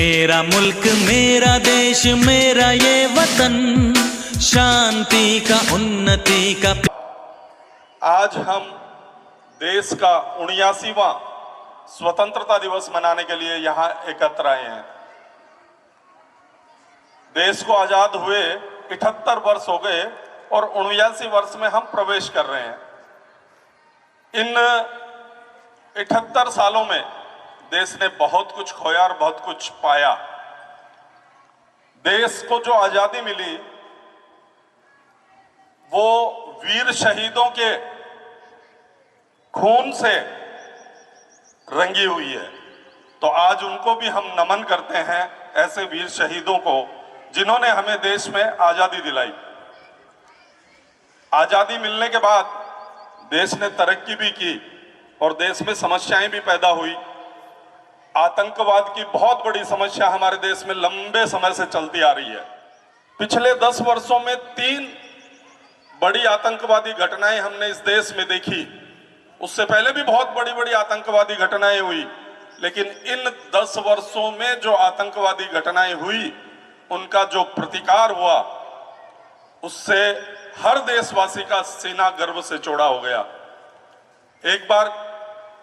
मेरा मुल्क मेरा देश मेरा ये वतन, शांति का उन्नति का। आज हम देश का 79वां स्वतंत्रता दिवस मनाने के लिए यहाँ एकत्र आए हैं। देश को आजाद हुए 78 वर्ष हो गए और 79 वर्ष में हम प्रवेश कर रहे हैं। इन 78 सालों में देश ने बहुत कुछ खोया और बहुत कुछ पाया। देश को जो आजादी मिली वो वीर शहीदों के खून से रंगी हुई है। तो आज उनको भी हम नमन करते हैं, ऐसे वीर शहीदों को जिन्होंने हमें देश में आजादी दिलाई। आजादी मिलने के बाद देश ने तरक्की भी की और देश में समस्याएं भी पैदा हुई। आतंकवाद की बहुत बड़ी समस्या हमारे देश में लंबे समय से चलती आ रही है। पिछले 10 वर्षों में 3 बड़ी आतंकवादी घटनाएं हमने इस देश में देखी। उससे पहले भी बहुत बड़ी बड़ी आतंकवादी घटनाएं हुई, लेकिन इन 10 वर्षों में जो आतंकवादी घटनाएं हुई उनका जो प्रतिकार हुआ उससे हर देशवासी का सीना गर्व से चौड़ा हो गया। एक बार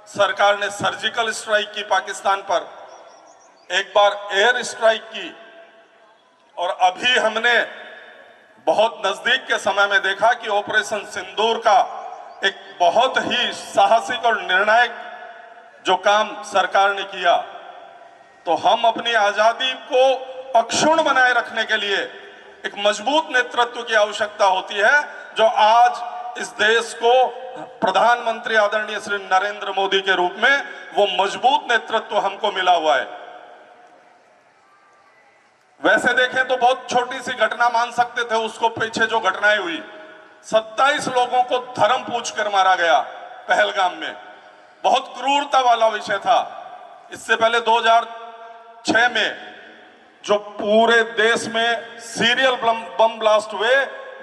सरकार ने सर्जिकल स्ट्राइक की पाकिस्तान पर, एक बार एयर स्ट्राइक की, और अभी हमने बहुत नजदीक के समय में देखा कि ऑपरेशन सिंदूर का एक बहुत ही साहसिक और निर्णायक जो काम सरकार ने किया। तो हम अपनी आजादी को अक्षुण्ण बनाए रखने के लिए एक मजबूत नेतृत्व की आवश्यकता होती है, जो आज इस देश को प्रधानमंत्री आदरणीय श्री नरेंद्र मोदी के रूप में वो मजबूत नेतृत्व हमको मिला हुआ है। वैसे देखें तो बहुत छोटी सी घटना मान सकते थे उसको, पीछे जो घटनाएं हुई, 27 लोगों को धर्म पूछकर मारा गया पहलगाम में, बहुत क्रूरता वाला विषय था। इससे पहले 2006 में जो पूरे देश में सीरियल बम ब्लास्ट हुए,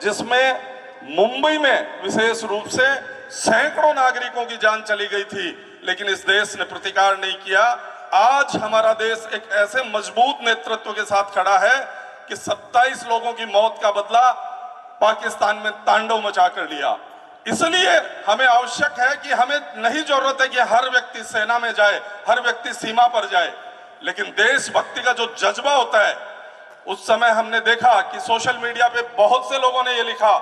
जिसमें मुंबई में विशेष रूप से सैकड़ों नागरिकों की जान चली गई थी, लेकिन इस देश ने प्रतिकार नहीं किया। आज हमारा देश एक ऐसे मजबूत नेतृत्व के साथ खड़ा है कि 27 लोगों की मौत का बदला पाकिस्तान में तांडव मचा कर लिया। इसलिए हमें आवश्यक है कि हमें नहीं जरूरत है कि हर व्यक्ति सेना में जाए, हर व्यक्ति सीमा पर जाए, लेकिन देशभक्ति का जो जज्बा होता है, उस समय हमने देखा कि सोशल मीडिया पे बहुत से लोगों ने ये लिखा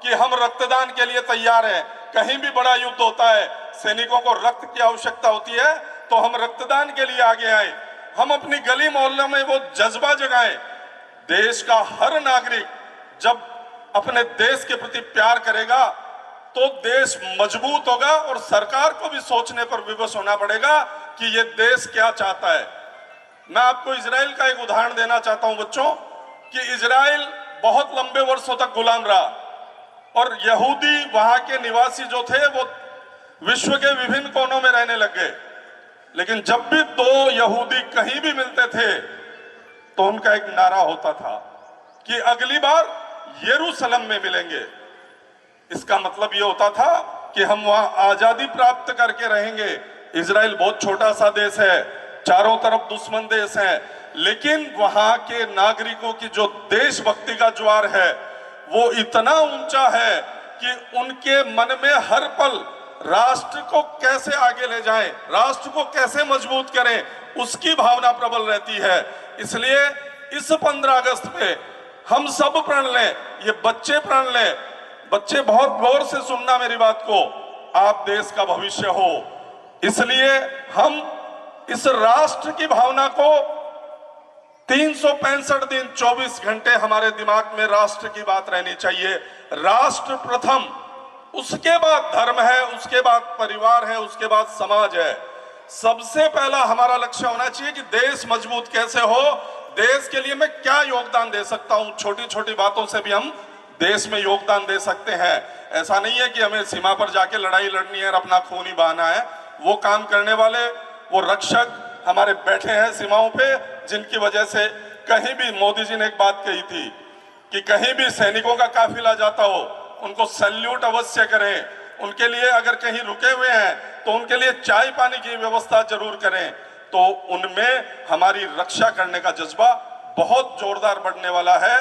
कि हम रक्तदान के लिए तैयार हैं। कहीं भी बड़ा युद्ध होता है, सैनिकों को रक्त की आवश्यकता होती है, तो हम रक्तदान के लिए आगे आए। हम अपनी गली मोहल्लों में वो जज्बा जगाएं। देश का हर नागरिक जब अपने देश के प्रति प्यार करेगा तो देश मजबूत होगा, और सरकार को भी सोचने पर विवश होना पड़ेगा कि ये देश क्या चाहता है। मैं आपको इजराइल का एक उदाहरण देना चाहता हूं बच्चों, कि इजराइल बहुत लंबे वर्षों तक गुलाम रहा और यहूदी वहां के निवासी जो थे वो विश्व के विभिन्न कोनों में रहने लग गए। लेकिन जब भी 2 यहूदी कहीं भी मिलते थे तो उनका एक नारा होता था कि अगली बार यरूशलेम में मिलेंगे। इसका मतलब ये होता था कि हम वहां आजादी प्राप्त करके रहेंगे। इजराइल बहुत छोटा सा देश है, चारों तरफ दुश्मन देश है, लेकिन वहां के नागरिकों की जो देशभक्ति का ज्वार है वो इतना ऊंचा है कि उनके मन में हर पल राष्ट्र को कैसे आगे ले जाएं, राष्ट्र को कैसे मजबूत करें, उसकी भावना प्रबल रहती है। इसलिए इस 15 अगस्त पे हम सब प्रण लें, ये बच्चे प्रण लें। बच्चे बहुत गौर से सुनना मेरी बात को, आप देश का भविष्य हो, इसलिए हम इस राष्ट्र की भावना को 365 दिन 24 घंटे हमारे दिमाग में राष्ट्र की बात रहनी चाहिए। राष्ट्र प्रथम, उसके बाद धर्म है, उसके बाद परिवार है, उसके बाद समाज है। सबसे पहला हमारा लक्ष्य होना चाहिए कि देश मजबूत कैसे हो, देश के लिए मैं क्या योगदान दे सकता हूं। छोटी छोटी बातों से भी हम देश में योगदान दे सकते हैं। ऐसा नहीं है कि हमें सीमा पर जाके लड़ाई लड़नी है और अपना खून ही बहाना है। वो काम करने वाले, वो रक्षक हमारे बैठे हैं सीमाओं पे, जिनकी वजह से कहीं भी, मोदी जी ने एक बात कही थी कि कहीं भी सैनिकों का काफिला जाता हो उनको सैल्यूट अवश्य करें। उनके लिए अगर कहीं रुके हुए हैं तो उनके लिए चाय पानी की व्यवस्था जरूर करें। तो उनमें हमारी रक्षा करने का जज्बा बहुत जोरदार बढ़ने वाला है।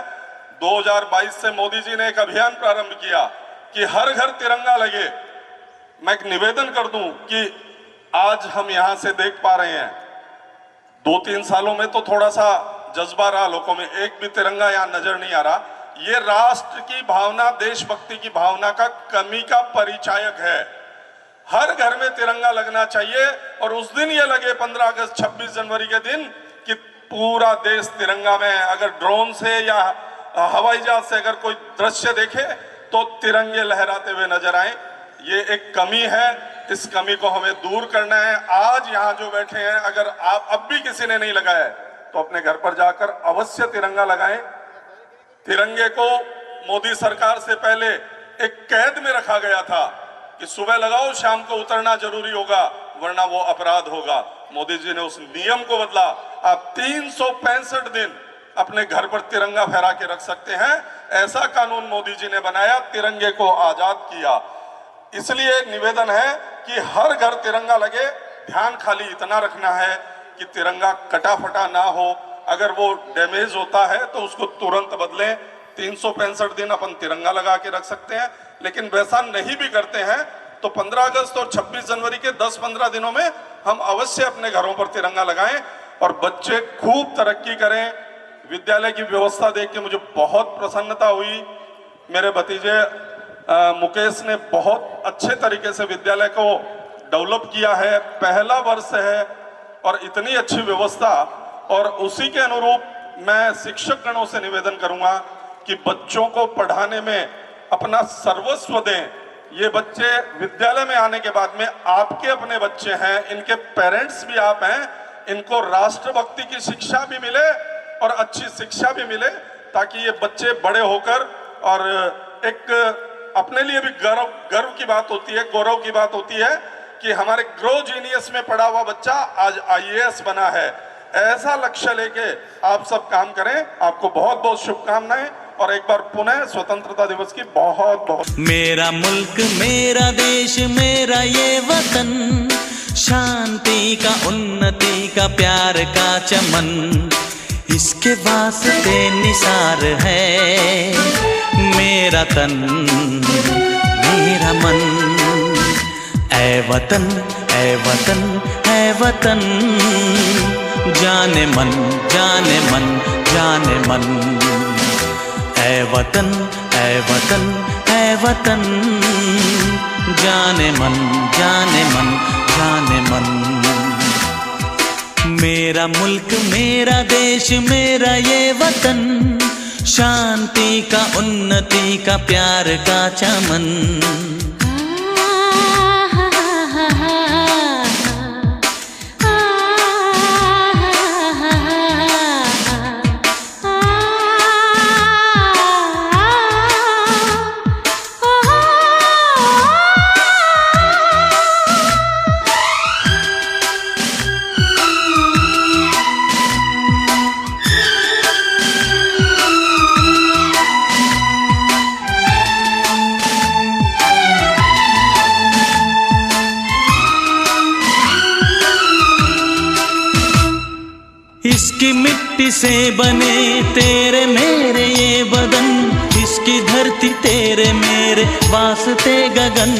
2022 से मोदी जी ने एक अभियान प्रारंभ किया कि हर घर तिरंगा लगे। मैं एक निवेदन कर दूं कि आज हम यहां से देख पा रहे हैं, 2-3 सालों में तो थोड़ा सा जज्बा रहा लोगों में, एक भी तिरंगा यहां नजर नहीं आ रहा। ये राष्ट्र की भावना, देशभक्ति की भावना का कमी का परिचायक है। हर घर में तिरंगा लगना चाहिए और उस दिन ये लगे 15 अगस्त 26 जनवरी के दिन कि पूरा देश तिरंगा में, अगर ड्रोन से या हवाई जहाज से अगर कोई दृश्य देखे तो तिरंगे लहराते हुए नजर आए। ये एक कमी है, इस कमी को हमें दूर करना है। आज यहाँ जो बैठे हैं, अगर आप अब भी किसी ने नहीं लगाया है तो अपने घर पर जाकर अवश्य तिरंगा लगाएं। तिरंगे को मोदी सरकार से पहले एक कैद में रखा गया था कि सुबह लगाओ, शाम को उतरना जरूरी होगा, वरना वो अपराध होगा। मोदी जी ने उस नियम को बदला। आप 365 दिन अपने घर पर तिरंगा फहरा के रख सकते हैं। ऐसा कानून मोदी जी ने बनाया, तिरंगे को आजाद किया। इसलिए निवेदन है कि हर घर तिरंगा लगे। ध्यान खाली इतना रखना है कि तिरंगा कटा फटा ना हो। अगर वो डैमेज होता है तो उसको तुरंत बदलें। 365 दिन अपन तिरंगा लगा के रख सकते हैं, लेकिन वैसा नहीं भी करते हैं तो 15 अगस्त और 26 जनवरी के 10-15 दिनों में हम अवश्य अपने घरों पर तिरंगा लगाएं और बच्चे खूब तरक्की करें। विद्यालय की व्यवस्था देख के मुझे बहुत प्रसन्नता हुई। मेरे भतीजे मुकेश ने बहुत अच्छे तरीके से विद्यालय को डेवलप किया है। पहला वर्ष है और इतनी अच्छी व्यवस्था, और उसी के अनुरूप मैं शिक्षक गणों से निवेदन करूंगा कि बच्चों को पढ़ाने में अपना सर्वस्व दें। ये बच्चे विद्यालय में आने के बाद में आपके अपने बच्चे हैं, इनके पेरेंट्स भी आप हैं। इनको राष्ट्रभक्ति की शिक्षा भी मिले और अच्छी शिक्षा भी मिले, ताकि ये बच्चे बड़े होकर, और एक अपने लिए भी गर्व की बात होती है, गौरव की बात होती है कि हमारे ग्रो जीनियस में पढ़ा हुआ बच्चा आज IAS बना है। ऐसा लक्ष्य लेके आप सब काम करें। आपको बहुत बहुत शुभकामनाएं और एक बार पुनः स्वतंत्रता दिवस की बहुत बहुत। मेरा मुल्क, मेरा देश, मेरा ये वतन, शांति का, उन्नति का, प्यार का चमन, इसके वास्ते निसार है मेरा तन, मेरा मन। ऐ वतन, ऐ वतन, ऐ वतन, जाने मन, जाने मन, जाने मन। ऐ वतन, ऐ वतन, ऐ वतन, जाने मन, जाने मन, जाने मन। मेरा मुल्क, मेरा देश, मेरा ये वतन, शांति का, उन्नति का, प्यार का चमन। इसकी मिट्टी से बने तेरे मेरे ये बदन, इसकी धरती तेरे मेरे वास्ते गगन।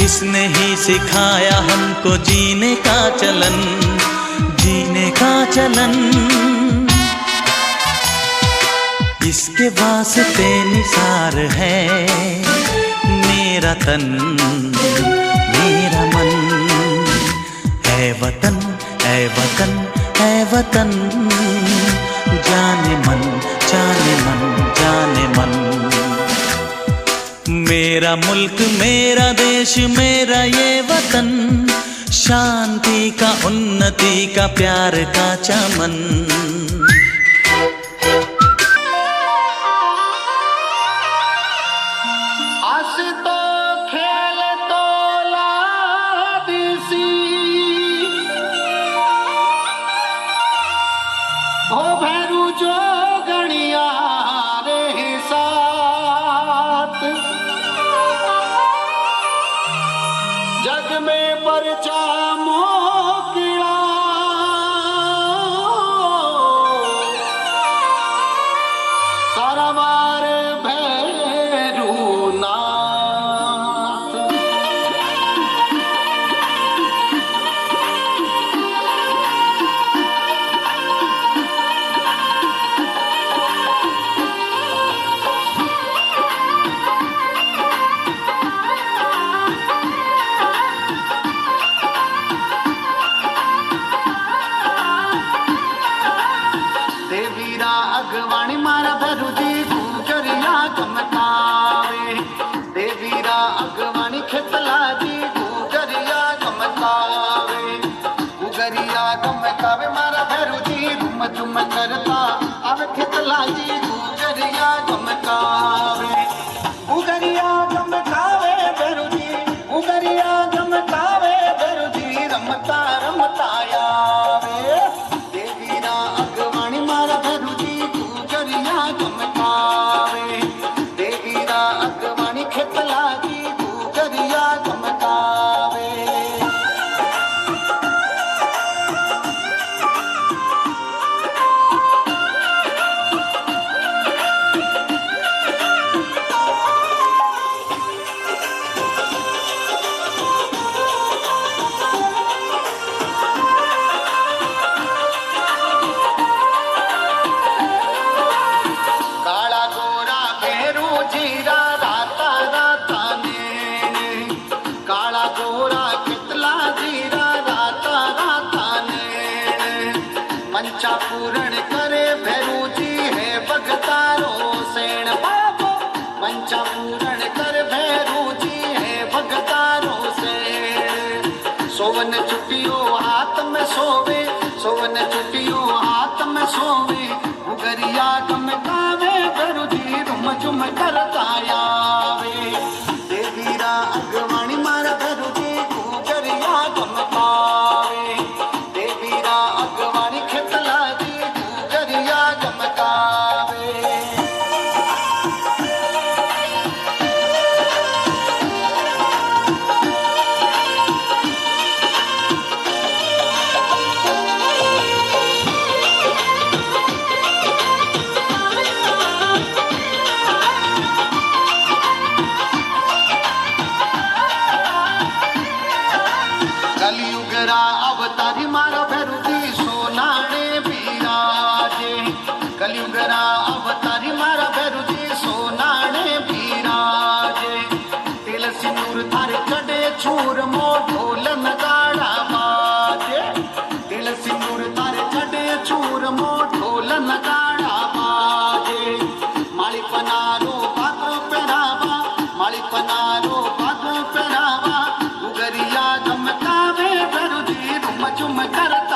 इसने ही सिखाया हमको जीने का चलन, जीने का चलन। इसके वास्ते निसार है मेरा तन, मेरा मन। है वतन, है वतन, है वतन, जाने मन, जाने मन, जाने मन। मेरा मुल्क, मेरा देश, मेरा ये वतन, शांति का, उन्नति का, प्यार का चमन। जग में परचा मोकिला झुम करता अब खितला जी गुगरिया गमकावे, गुगरिया गमकावे भैरू जी, गुगरिया गमकावे भैरू जी, रमता रमता आवे। देवीरा अगवाणी मारा भैरू जी गुगरिया गमकावे, देवीरा अगवाणी खितला जी गुगरिया गमकावे। मंचा पूरण करे भैरू जी है भगतारो सेण बाबो, मंचा पूरण कर भैरू जी है भगतारो सेण। सोवन चुटियो हाथ में सोवे, सोवन चुटियो हाथ में सोवे, गुगरिया गमकावे भैरू जी रुम झुम करता आवे। देवीरा अगवाणी मारा भैरू जी गुगरिया गमकावे, देवीरा अगवाणी खितला जी गुगरिया गमकावे। कलियुगरा अवतारी मारा भैरू जी सोनाणे बिराजे, कलियुगरा अवतारी मारा भैरू जी सोनाणे बिराजे। तिल सिंदूर थारे चढ़े छूर मो ढोल नगाड़ा बाजे, तिल सिंदूर थारे चढ़े छूर मो ढोल नगाड़ा बाजे। माली पनारो बागो पहरावा, माली पनारो बागो पहरावा, गुगरिया गमकावे भैरू जी रुम झुम करता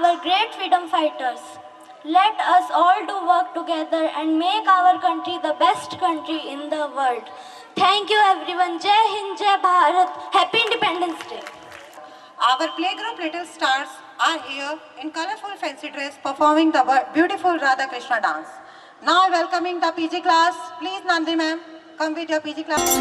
our great freedom fighters. Let us all do work together and make our country the best country in the world. Thank you everyone. Jai Hind, Jai Bharat. Happy Independence Day. Our playgroup Little Stars are here in colorful fancy dress performing the beautiful Radha Krishna dance. Now welcoming the PG class. Please Nandi ma'am, come with your PG class.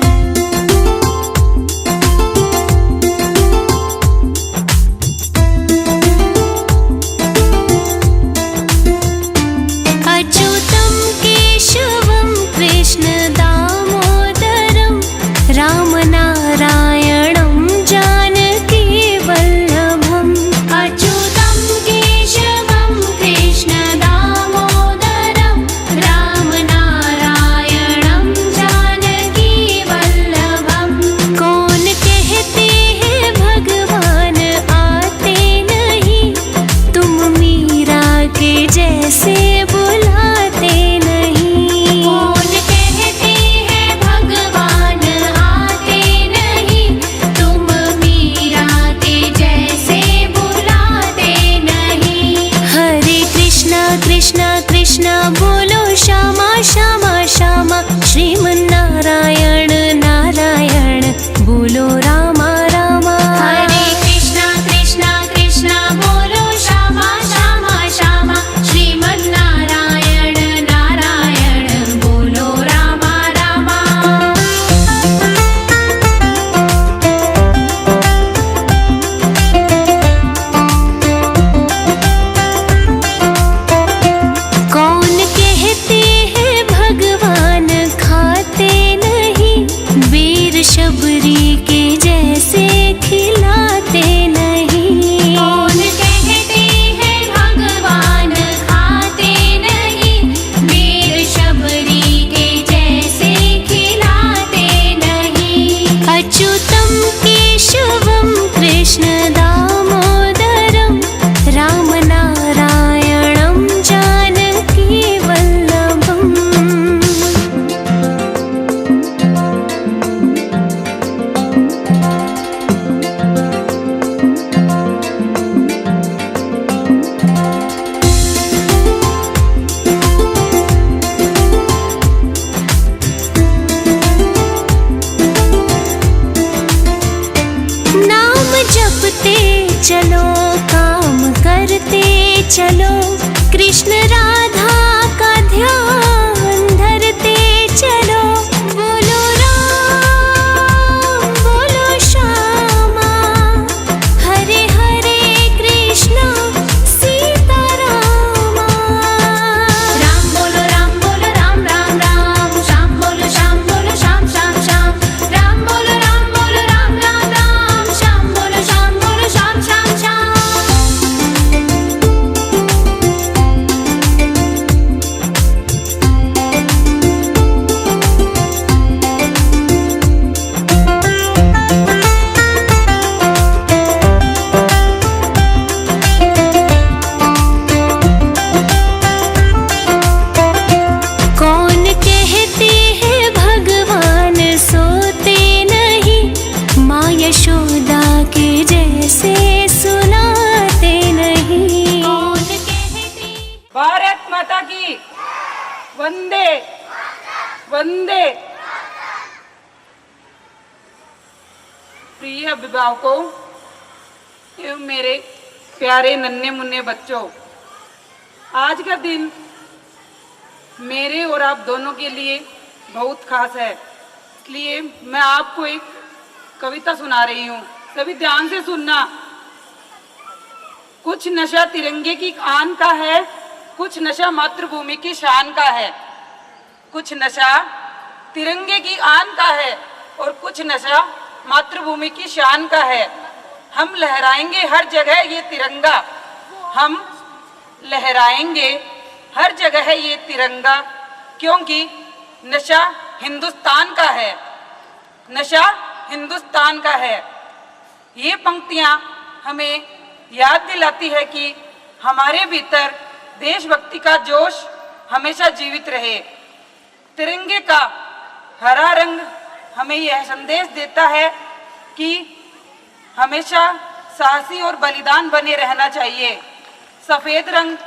चलो कृष्ण राधा का ध्यान धरते चलो। बोलो राम बोलो श्यामा, हरे हरे कृष्णा सीता रामा। राम बोलो राम राम राम, श्याम बोलो श्याम श्याम। राम बोलो राम राम, श्याम बोलो श्याम श्याम। भारत माता की वंदे वंदे। प्रिय अभिभावकों एवं मेरे प्यारे नन्हे मुन्ने बच्चों, आज का दिन मेरे और आप दोनों के लिए बहुत खास है, इसलिए मैं आपको एक कविता सुना रही हूँ। सभी ध्यान से सुनना। कुछ नशा तिरंगे की आन का है, कुछ नशा मातृभूमि की शान का है। कुछ नशा तिरंगे की आन का है और कुछ नशा मातृभूमि की शान का है। हम लहराएंगे हर जगह ये तिरंगा, हम लहराएंगे हर जगह ये तिरंगा, क्योंकि नशा हिंदुस्तान का है, नशा हिंदुस्तान का है। ये पंक्तियाँ हमें याद दिलाती है कि हमारे भीतर देशभक्ति का जोश हमेशा जीवित रहे। तिरंगे का हरा रंग हमें यह संदेश देता है कि हमेशा साहसी और बलिदान बने रहना चाहिए। सफेद रंग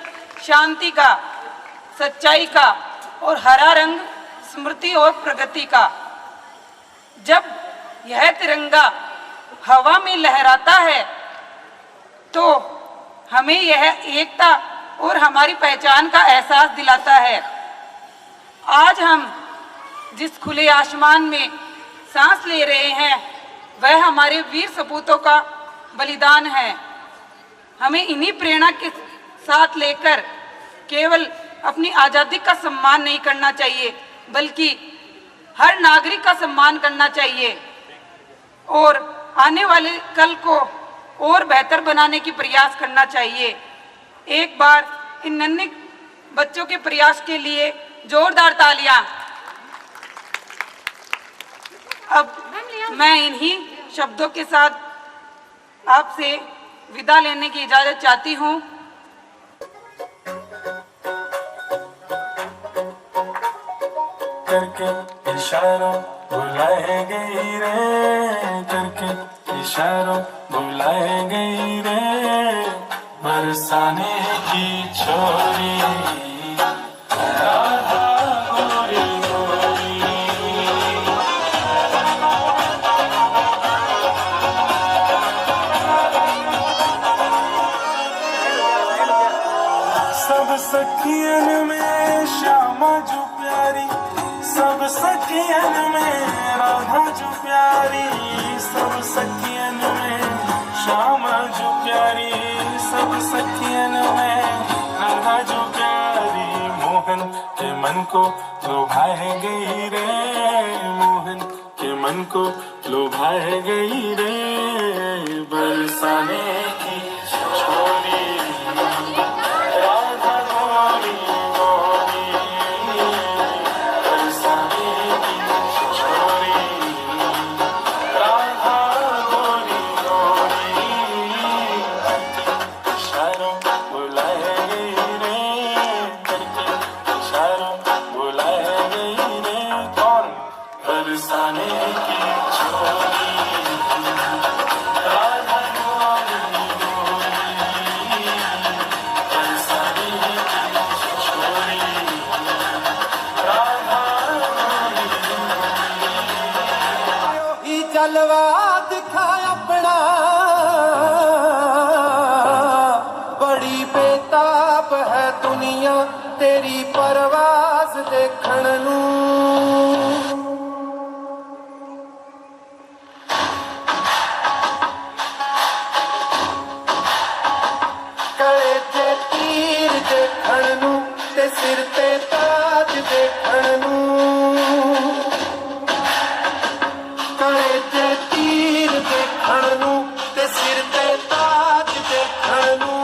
शांति का, सच्चाई का और हरा रंग स्मृति और प्रगति का। जब यह तिरंगा हवा में लहराता है तो हमें यह एकता और हमारी पहचान का एहसास दिलाता है। आज हम जिस खुले आसमान में सांस ले रहे हैं वह हमारे वीर सपूतों का बलिदान है। हमें इन्हीं प्रेरणा के साथ लेकर केवल अपनी आज़ादी का सम्मान नहीं करना चाहिए बल्कि हर नागरिक का सम्मान करना चाहिए और आने वाले कल को और बेहतर बनाने की प्रयास करना चाहिए। एक बार इन नन्हे बच्चों के प्रयास के लिए जोरदार तालियां। अब मैं इन्हीं शब्दों के साथ आपसे विदा लेने की इजाजत चाहती हूँ। करके इशारों बुलाए गई रे, करके इशारों बुलाए गई रे, बरसाने की छोरी राधा गोरी गोरी। सब सखियन में श्यामा जो प्यारी, सब सखियन में राधा जो प्यारी, सब सखियन में श्यामा जो प्यारी, सब सखियन में राधा जो प्यारी। मोहन के मन को लुभाए गई रे, मोहन के मन को लुभाए गई रे, बरसाने की छोरी राधा गोरी गोरी, बरसाने की छोरी राधा गोरी गोरी। इशारों बुलाए गई रे, करके इशारों बुलाए गई रे, कौन? बरसाने की छोरी राधा गोरी गोरी, बरसाने की छोरी राधा गोरी गोरी। ही जलवा दिखा अपना, बड़ी बेताब है दुनिया तेरी परवाज देखण नू। कड़े ते तीर देखण नू ते सिर ते ताज देखण नू, कड़े ते तीर देखण नू ते सिर ते ताज देखण नू।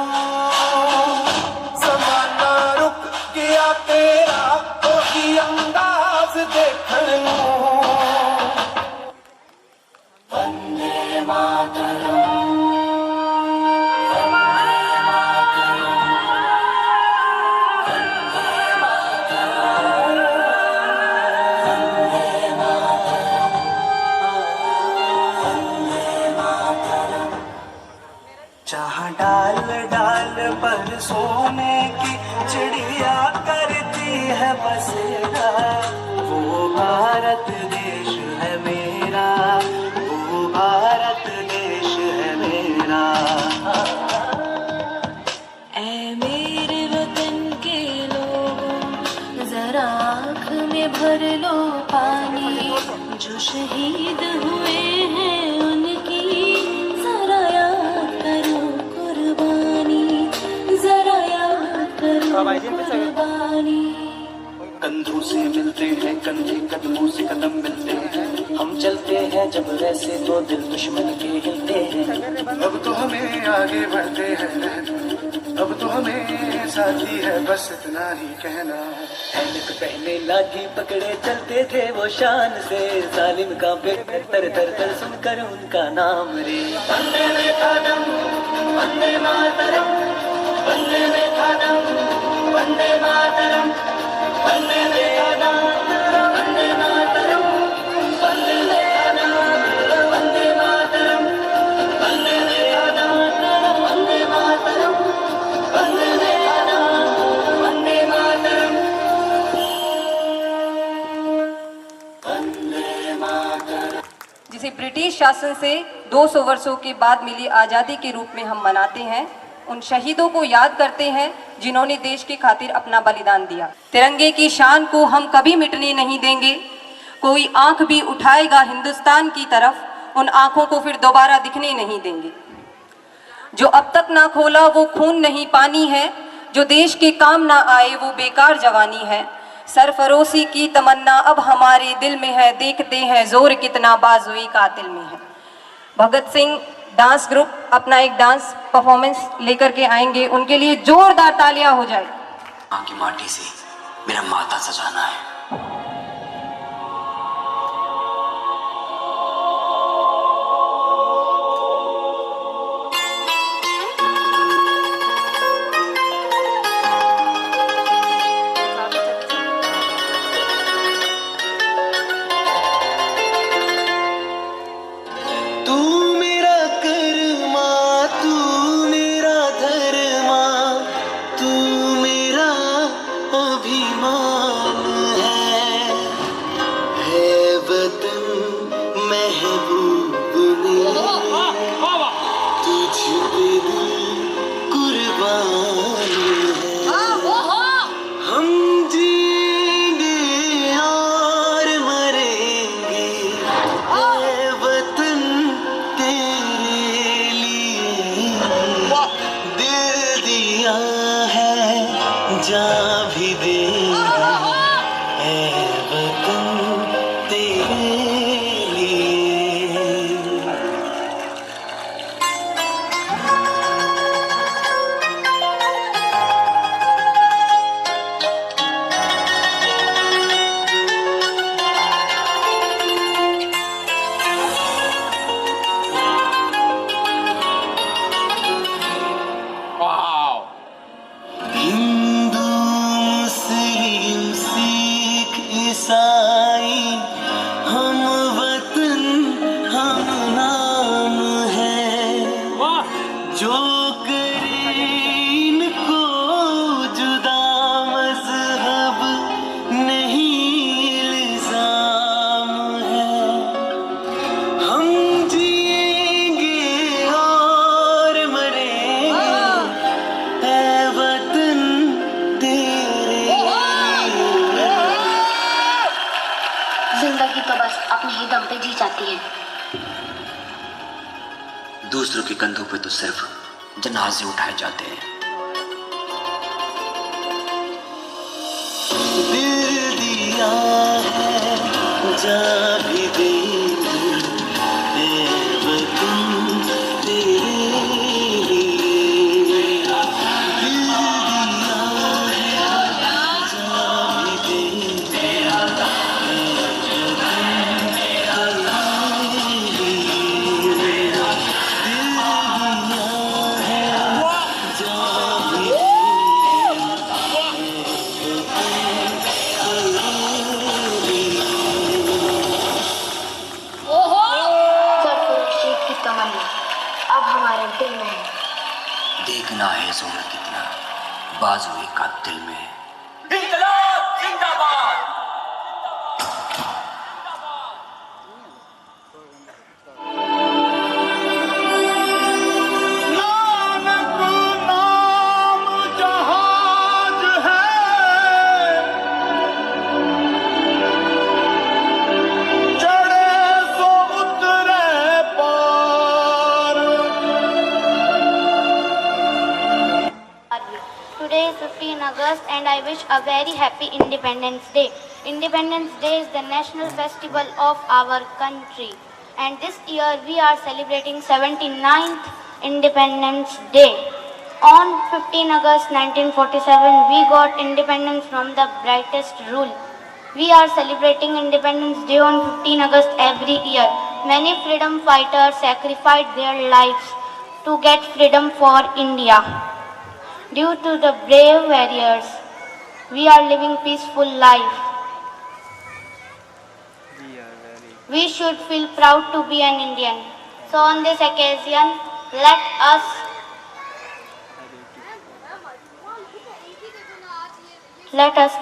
ज़माना रुक गया तेरा कोई अंदाज देखण नू। वंदे मातरम, जहाँ डाल डाल पर सोने की चिड़िया करती है बसेरा, वो भारत देश है मेरा, वो भारत देश है मेरा। ऐ मेरे वतन के लोगों, जरा आँख में भर लो पानी, जो शहीद हुए हैं उनकी जरा याद करो कुर्बानी, जरा याद करो कुर्बानी। कंधों से मिलते हैं कंधे, कदमों से कदम मिलते हैं, हम चलते हैं जब वैसे तो दिल दुश्मन के हिलते हैं। अब तो हमें आगे बढ़ते हैं, अब तो हमें साथी है, बस इतना ही कहना है। ऐनक पहने लाठी पकड़े चलते थे वो शान से, जालिम का बेटर तर तर तर सुनकर उनका नाम रे। वंदे मातरम, वंदे मातरम, वंदे मातरम, वंदे मातरम, वंदे मातरम, वंदे मातरम, वंदे मातरम, वंदे मातरम, वंदे मातरम, वंदे मातरम, वंदे ब्रिटिश शासन से 200 वर्षों के बाद मिली आज़ादी के रूप में हम मनाते हैं। उन शहीदों को याद करते हैं जिन्होंने देश की खातिर अपना बलिदान दिया। तिरंगे की शान को हम कभी मिटने नहीं देंगे। कोई आंख भी उठाएगा हिंदुस्तान की तरफ, उन आंखों को फिर दोबारा दिखने नहीं देंगे। जो अब तक ना खोला वो खून नहीं पानी है, जो देश के काम ना आए वो बेकार जवानी है। सरफरोशी की तमन्ना अब हमारे दिल में है, देखते हैं जोर कितना बाजुए कातिल में है। भगत सिंह डांस ग्रुप अपना एक डांस परफॉर्मेंस लेकर के आएंगे, उनके लिए जोरदार तालियां हो जाए। माँ की माटी से मेरा माथा सजाना है। दूसरों के कंधों पे तो सिर्फ जनाजे उठाए जाते हैं। दिल दिया है जा भी देंगे देखना है जोर कितना बाजुए का दिल में है। इंकलाब जिंदाबाद। नानक नाम जहाज है, चढ़े सो उतरे पार। Today is 15 August and I wish a very happy Independence Day. Independence Day is the national festival of our country. And this year we are celebrating 79th Independence Day. On 15 August 1947 we got independence from the brightest rule. We are celebrating Independence Day on 15 August every year. Many freedom fighters sacrificed their lives to get freedom for India. Due to the brave warriors, we are living peaceful life. We should feel proud to be an Indian. So on this occasion, let us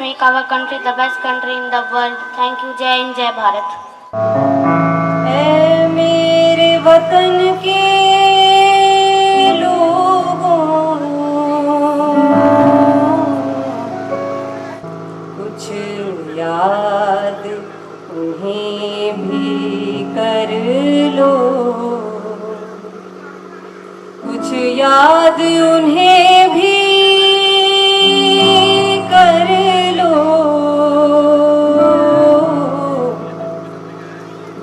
make our country the best country in the world. Thank you. Jai Hind, Jai Bharat. वतन के लोगों, कुछ याद उन्हें भी कर लो, कुछ याद उन्हें भी कर लो,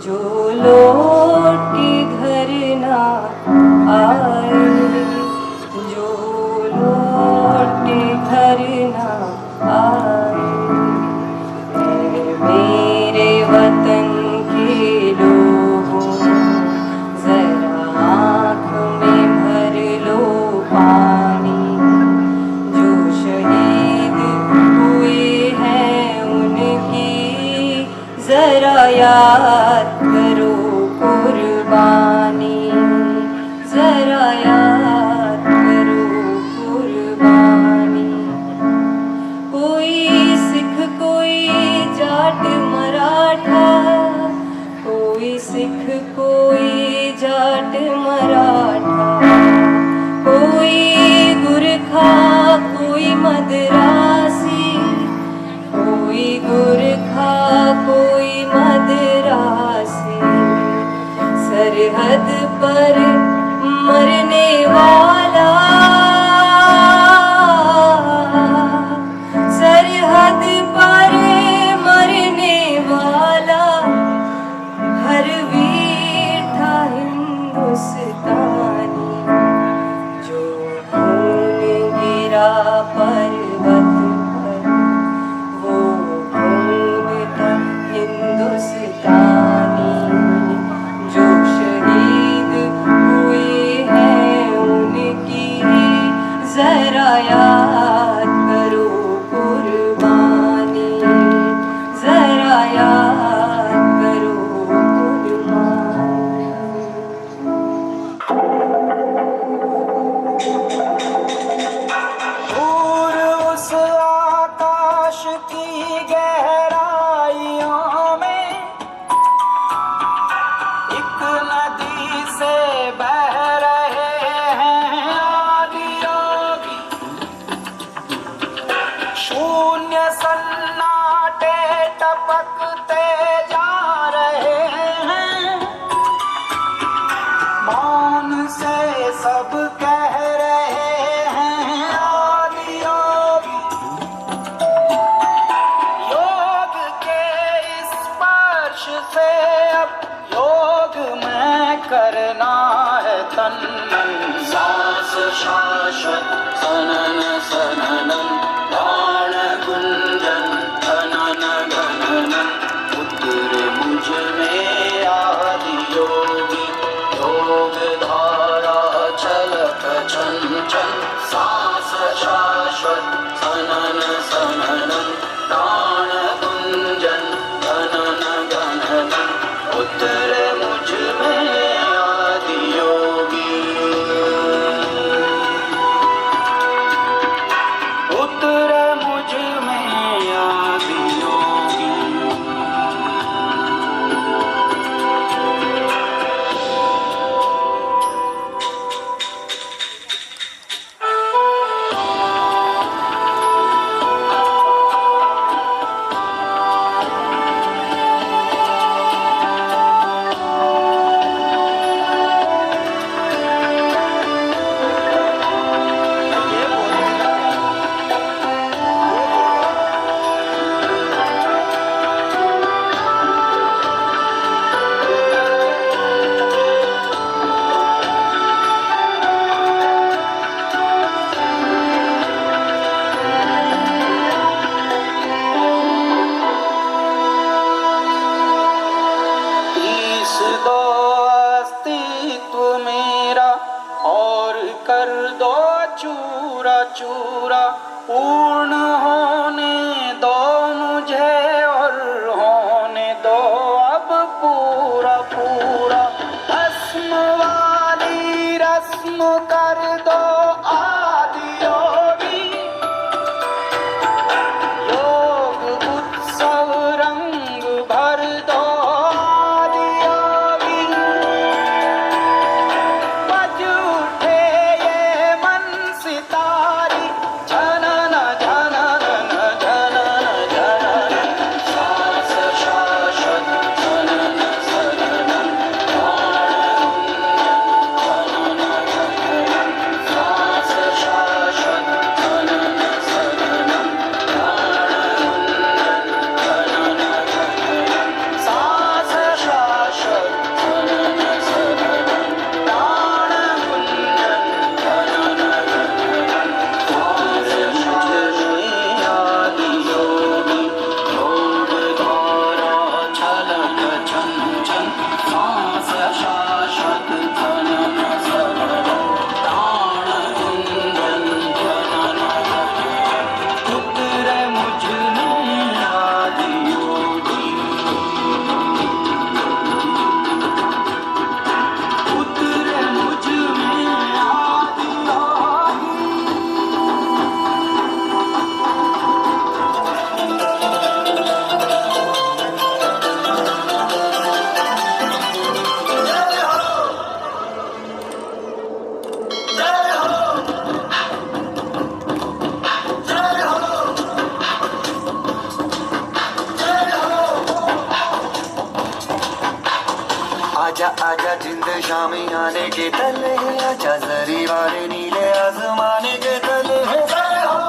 जो लौट के घर ना आए, जो लौट के घर ना आए। मेरे वतन के लोगों, जरा आँख में भर लो पानी, जो शहीद हुए हैं उनकी जरा याद करो कुर्बानी, जरा याद करो कुर्बानी। कोई सिख कोई जाट मराठा, कोई सिख कोई जाट मराठा, कोई गुरखा कोई मदरासी, कोई गुरखा कोई मदरासी। सरहद पर मरने वाला, सरहद पर मरने वाला, हर वीर था हिंदुस्तानी, जो खून गिरा पर्वत पर, वो खून था हिंदुस्तानी, जो शहीद हुए हैं उनकी जरा याद करो कुर्बानी, जरा याद करो कुर्बानी। दूर उस आकाश की गहराइयों में एक नदी से बह रहे हैं आदियोगी, शून्य सन्नाटे टपकते जा रहे हैं, मौन से सब कह रहे हैं आदियोगी। योग के स्पर्श से अब योग में करना है तन मन, सांस शाश्वत सनन सननन, प्राण गुंजन धनन गणनन, उतरे मुझ में आदि योगी, योग धारा छलक छन छन, सांस शाश्वत सनन सननन, प्राण गुंजन धनन गणनन, उतरे मुझ में आदि योगी, उतरे मुझ में आदि योगी। चूरा पूर्ण होने दो मुझे और होने दो अब पूरा पूरा। भस्म वाली रस्म कर दो आदि योगी, योग उत्सव रंग भर दो आदि योगी। आजा जिंद शामी आने के तले, आजा जरी वाले नीले आसमाने के तले। जय हो,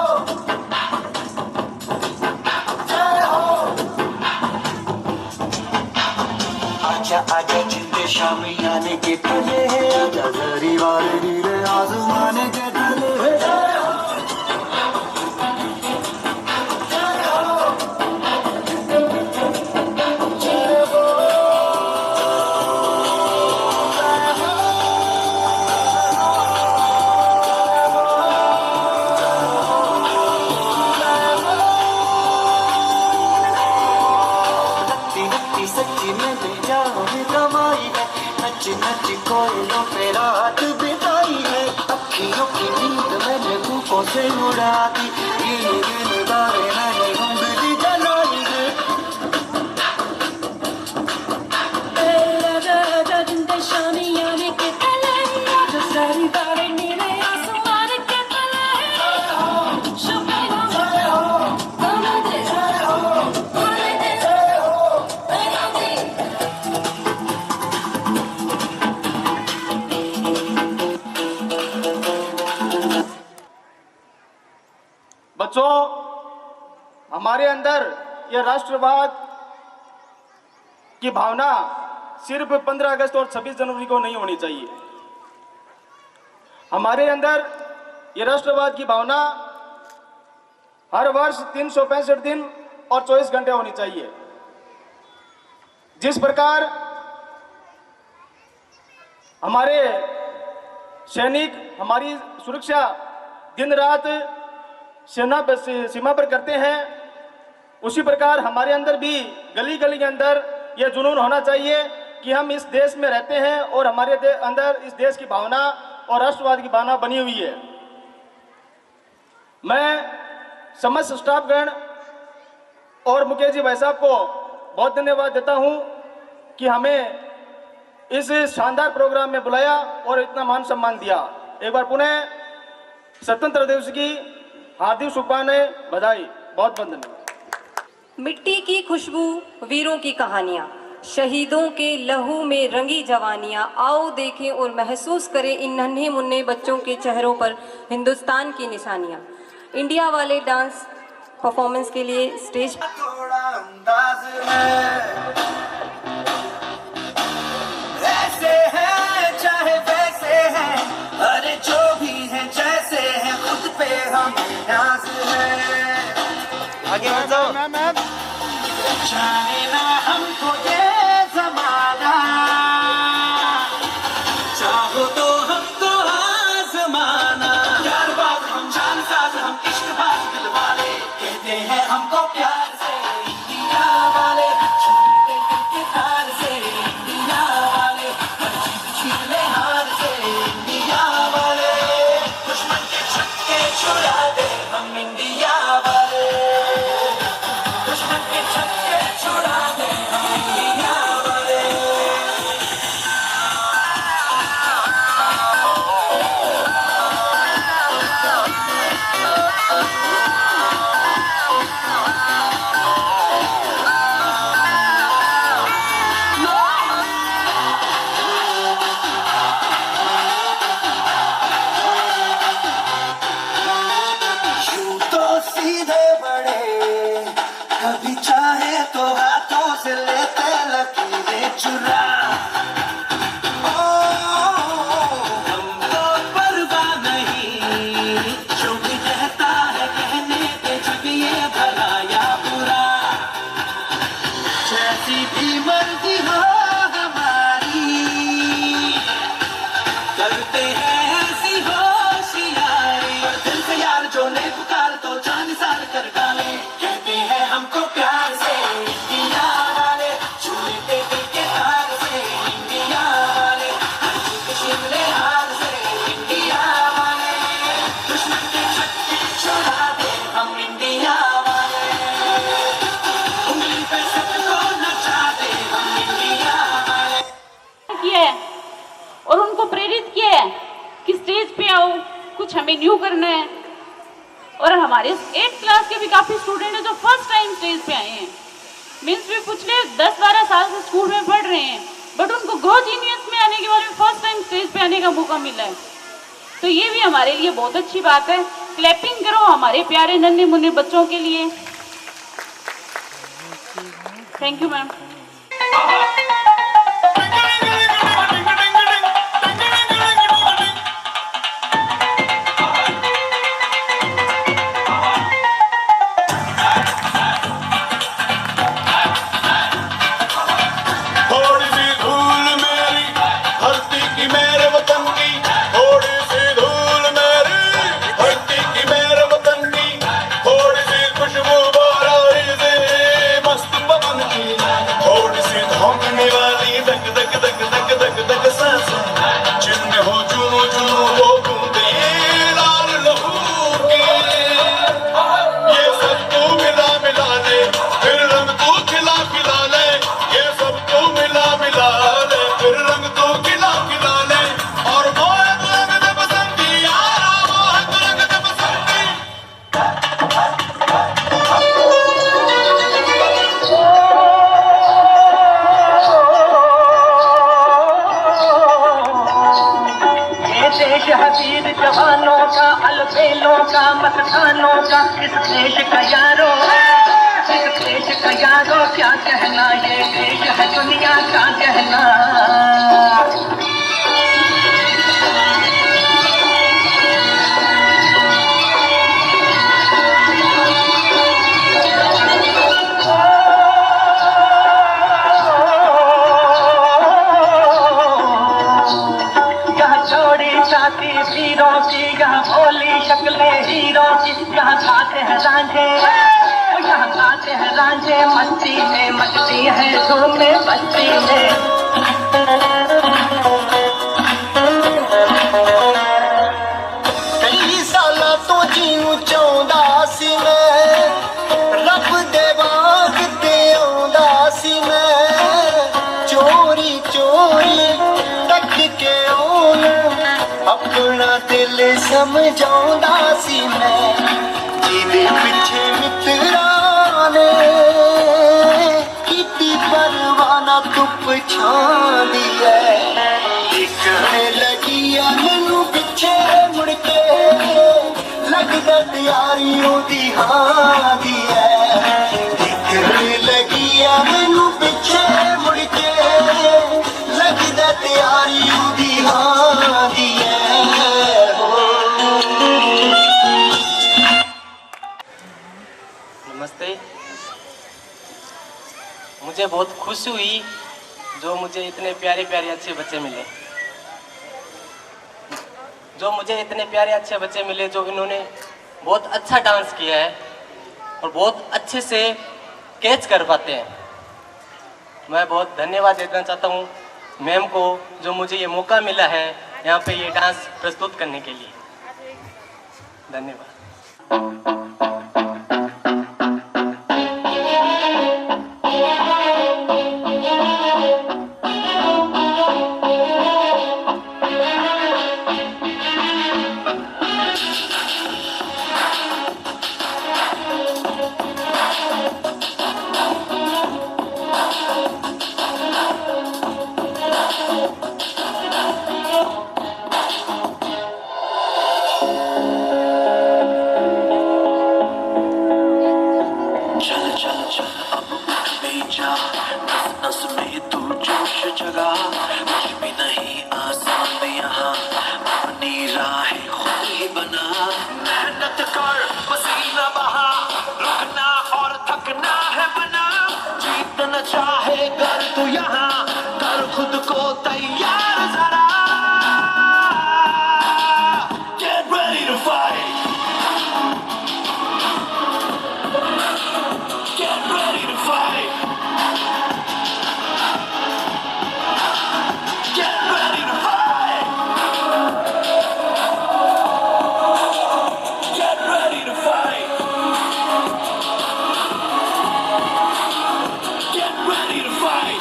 जय हो। आजा आजा जिंद शामी आने के तले, आजा जरी वाले नीले आसमाने के तले। जय हो, नच कोयलों पे रात बिताई है, अखियों की नींद मैंने भूखों से उड़ा दी, गिन गिन तारे मैंने उंगली जलाई है। आजा आजा जिंद शामी आने के तले, आजा सारी तारे नीले आसमान के तले। शुक्र जय हो, आने दे जय हो, आने दे जय हो, आने दे। बच्चों, हमारे अंदर यह राष्ट्रवाद की भावना सिर्फ 15 अगस्त और 26 जनवरी को नहीं होनी चाहिए। हमारे अंदर यह राष्ट्रवाद की भावना हर वर्ष 365 दिन और 24 घंटे होनी चाहिए। जिस प्रकार हमारे सैनिक हमारी सुरक्षा दिन रात सीमा पर करते हैं, उसी प्रकार हमारे अंदर भी गली गली के अंदर यह जुनून होना चाहिए कि हम इस देश में रहते हैं और हमारे अंदर इस देश की भावना और राष्ट्रवाद की भावना बनी हुई है। मैं समस्त स्टाफगण और मुकेश जी भाई साहब को बहुत धन्यवाद देता हूं कि हमें इस शानदार प्रोग्राम में बुलाया और इतना मान सम्मान दिया। एक बार पुनः स्वतंत्रता दिवस की हार्दिक शुभकामनाएं, बधाई, बहुत बहुत धन्यवाद। मिट्टी की खुशबू, वीरों की कहानियाँ, शहीदों के लहू में रंगी जवानियाँ। आओ देखें और महसूस करें इन नन्हे मुन्ने बच्चों के चेहरों पर हिंदुस्तान की निशानियाँ। इंडिया वाले डांस परफॉर्मेंस के लिए स्टेज थोड़ा अंदाज है, ऐसे है चाहे वैसे है, अरे जो भी है जैसे है, खुद पे हम नाज है। आगे बताओ। जाने ना हमको ये जमाना, चाहो तो हमको आजमाना। यार बात हम जान साज, हम इश्क बाज दिल वाले, कहते हैं हमको प्यार से इंडिया वाले। छूटे दिल के तार से इंडिया वाले, हर चीज छीन ले हार से इंडिया वाले। दुश्मन के छक्के छुड़ा दे हम इंडिया वाले, दुश्मन के छक्के छुड़ा दे हम इंडिया वाले। यूं तो सीधे बड़े, कभी चाहे तो हाथों से लेते लकीरें चुरा। ओ, हमको परवाह नहीं, जो भी कहता है कहने दे, जब ये भला या बुरा। जैसी भी मर्जी हो हमारी, करते हैं ऐसी होशियारी। दिल से यार जो ने पुकार तो जान सार कर डाले, कहते हैं हमको प्यार से इंडिया वाले। छूटे दिल के तार से इंडिया वाले, हर चीज छीन ले हार से इंडिया वाले। दुश्मन के छक्के छुड़ा दे हम इंडिया वाले, उंगली पे सबको नचा दे हम इंडिया वाले। किया है और उनको प्रेरित किया है कि स्टेज पे आओ, कुछ हमें न्यू करना है। और हमारे 8th क्लास के भी काफ़ी स्टूडेंट हैं जो फर्स्ट टाइम स्टेज पे आए हैं। मीन्स भी पिछले 10-12 साल से स्कूल में पढ़ रहे हैं, बट उनको गो जीनियस में आने के बाद में फर्स्ट टाइम स्टेज पे आने का मौका मिला है, तो ये भी हमारे लिए बहुत अच्छी बात है। क्लैपिंग करो हमारे प्यारे नन्हे मुन्ने बच्चों के लिए। Thank you ma'am. जवानों का अलबेलों का मस्तानों का इस देश का यारो, इस देश का यारो क्या कहना, ये देश है दुनिया का कहना। वीरों की यहाँ भोली शक्लें हीरों की, यहाँ गाते हैं रांझे, यहाँ गाते हैं रांझे, मस्ती में मस्ती है धूम में मस्ती में। कई साल तो जीऊं चाहंदा सी मैं, रब दे वांग ते आउंदा सी मैं, चोरी चोरी तक के आऊं अपना दिल समझाउंदा सी मैं, जिदे पिछे मित्रां ने कीती परवाना धुप छांदी है, दिखने लगी मैनू पिछे मुड़ के, लगदा तैयारी ओदी हां दी है, दिखने लगी मैनू पिछे मुड़ के, लगदा तैयारी ओदी हां दी है। नमस्ते। मुझे बहुत खुशी हुई जो मुझे इतने प्यारे प्यारे अच्छे बच्चे मिले, जो मुझे इतने प्यारे अच्छे बच्चे मिले जो इन्होंने बहुत अच्छा डांस किया है और बहुत अच्छे से कैच कर पाते हैं। मैं बहुत धन्यवाद देना चाहता हूँ मैम को जो मुझे ये मौका मिला है यहाँ पे ये डांस प्रस्तुत करने के लिए। धन्यवाद। चाहे कर तू यहाँ कर खुद को तैयार जरा, get ready to fight, get ready to fight, get ready to fight, get ready to fight. Get ready to fight!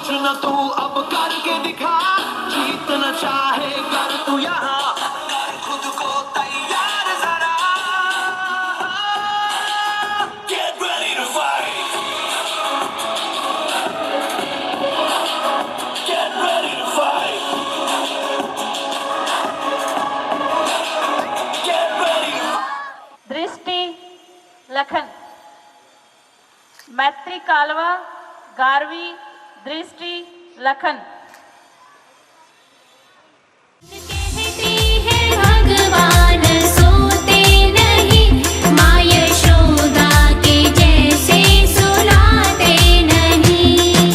सोच न तू अब करके दिखा, जीतना चाहे कर तू यहाँ, कर खुद को तैयार जरा। Get ready to fight. Get ready to fight. Get ready to fight. दृष्टि लखन, मैत्री कालवा, गारवी दृष्टि लखन। कहते हैं भगवान सोते नहीं, माँ यशोदा के जैसे सुलाते नहीं।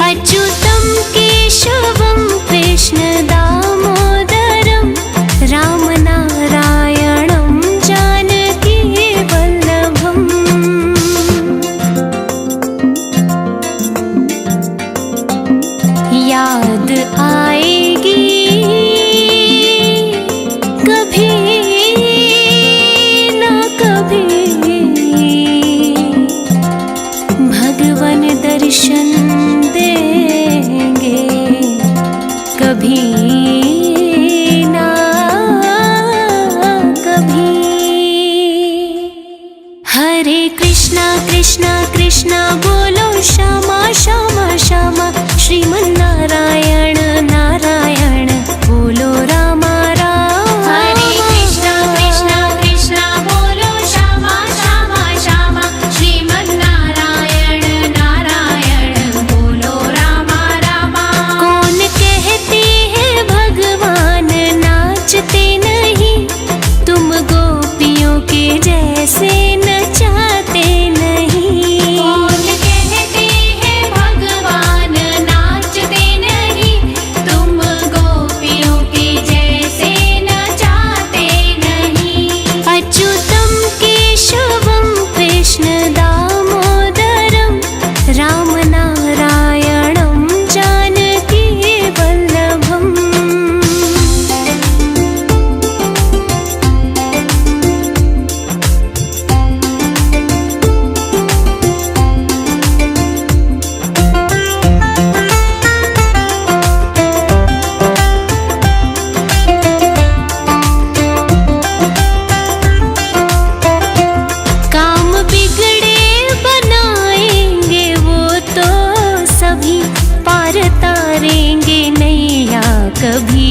अच्युतम केशवम कृष्ण दामोदरम, राम नारायणम जानकी वल्लभम। याद आएगी कभी ना कभी, भगवान दर्शन देंगे कभी ना कभी। हरे कृष्णा कृष्णा कृष्णा बोलो श्यामा श्यामा श्यामा, श्रीमन्नारायण नारायण बोलो रामा रामा। हरे कृष्णा कृष्णा कृष्णा बोलो श्यामा श्यामा श्यामा, श्रीमन्नारायण नारायण बोलो रामा रामा। कौन कहते हैं भगवान नाचते नहीं, तुम गोपियों के जैसे नचाते नहीं। कौन कहते हैं भगवान नाचते नहीं, तुम गोपियों के जैसे नचाते नहीं। अच्युतम केशवम कृष्ण दामोदरम, राम नारायणम जानकी वल्लभम। काम बिगड़े बनाएंगे वो तो सभी, पार तारेंगे नैया कभी